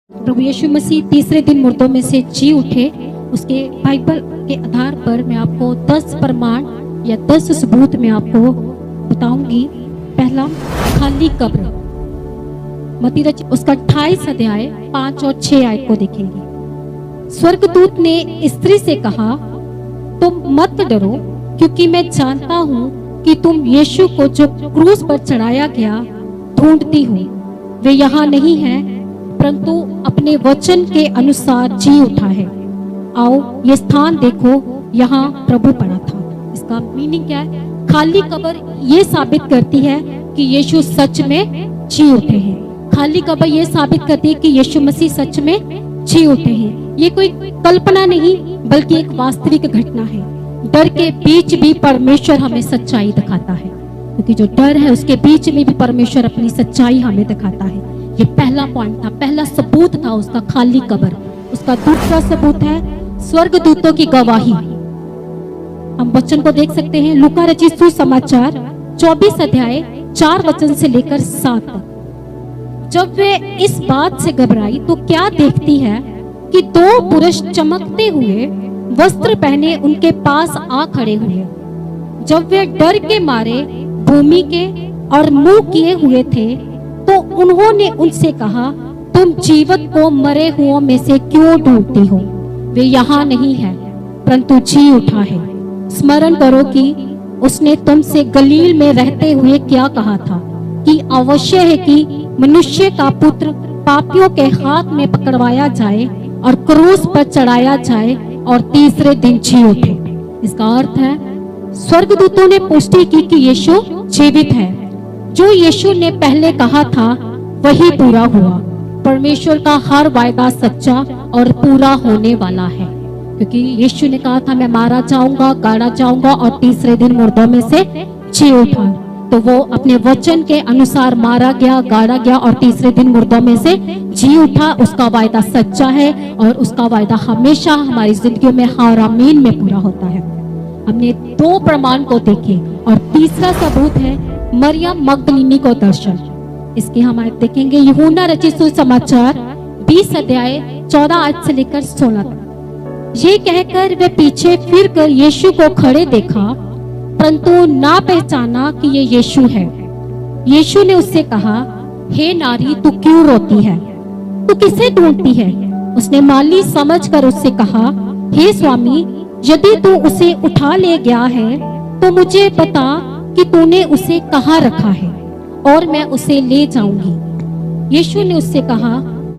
प्रभु यीशु मसीह तीसरे दिन मुर्दों में से जी उठे, उसके बाइबल के आधार पर मैं आपको 10 प्रमाण या 10 सबूत मैं आपको बताऊंगी। पहला, खाली कब्र। मत्ती रचित उसका 28 अध्याय 5 और 6 आयत को देखेंगे। स्वर्गदूत ने स्त्री से कहा, तुम मत डरो, क्योंकि मैं जानता हूं कि तुम यीशु को जो क्रूस पर चढ़ाया गया ढूंढती हो। वे यहाँ नहीं है, परंतु अपने वचन के अनुसार जी उठा है। आओ ये स्थान देखो, यहाँ प्रभु पड़ा था। इसका मीनिंग क्या है? खाली कब्र ये साबित करती है कि यीशु सच में जी उठे हैं। खाली कब्र ये साबित करती है कि यीशु मसीह सच में जी उठे हैं। ये कोई कल्पना नहीं, बल्कि एक वास्तविक घटना है। डर के बीच भी परमेश्वर हमें सच्चाई दिखाता है, क्योंकि जो डर है उसके बीच में भी परमेश्वर अपनी सच्चाई हमें दिखाता है। ये पहला पॉइंट था, पहला सबूत था उसका, खाली कब्र। उसका दूसरा सबूत है स्वर्गदूतों की गवाही। हम वचन को देख सकते हैं, लूका रचित सुसमाचार 24 अध्याय 4 वचन से लेकर 7 तक। जब वे इस बात से घबराई तो क्या देखती है कि 2 पुरुष चमकते हुए वस्त्र पहने उनके पास आ खड़े हुए। जब वे डर के मारे भूमि के और मुंह किए हुए थे, तो उन्होंने उनसे कहा, तुम जीवित को मरे हुओं में से क्यों ढूंढती हो? वे यहाँ नहीं है, परंतु जी उठा है। स्मरण करो कि उसने तुमसे गलील में रहते हुए क्या कहा था कि अवश्य है कि मनुष्य का पुत्र पापियों के हाथ में पकड़वाया जाए और क्रूस पर चढ़ाया जाए और तीसरे दिन जी उठे। इसका अर्थ है स्वर्गदूतों ने पुष्टि की कि यीशु जीवित है। जो यीशु ने पहले कहा था वही पूरा हुआ। परमेश्वर का हर वायदा सच्चा और पूरा होने वाला है, क्योंकि यीशु ने कहा था, मैं मारा जाऊंगा, गाड़ा जाऊंगा और तीसरे दिन मुर्दों में से जी उठा। तो वो अपने वचन के अनुसार मारा गया, गाड़ा गया और तीसरे दिन मुर्दों में से जी उठा। उसका वायदा सच्चा है और उसका वायदा हमेशा हमारी जिंदगियों में हार आमीन में पूरा होता है। हमने 2 प्रमाण को देखे और तीसरा सबूत है मरियम मगदलीनी को दर्शन। इसके हम आयत देखेंगे, यूहन्ना रचित सुसमाचार 20 अध्याय 14 आयत से लेकर 16 तक। ये कहकर वे पीछे फिर कर यीशु को खड़े देखा, परंतु ना पहचाना कि ये यीशु है। यीशु ने उससे कहा, हे नारी, तू क्यों रोती है? तू किसे ढूंढती है? उसने माली समझकर उससे कहा, हे स्वामी, यदि तू उसे उठा ले गया है तो मुझे बता कि तूने उसे कहाँ रखा है और मैं उसे ले जाऊंगी। यीशु ने उससे कहा,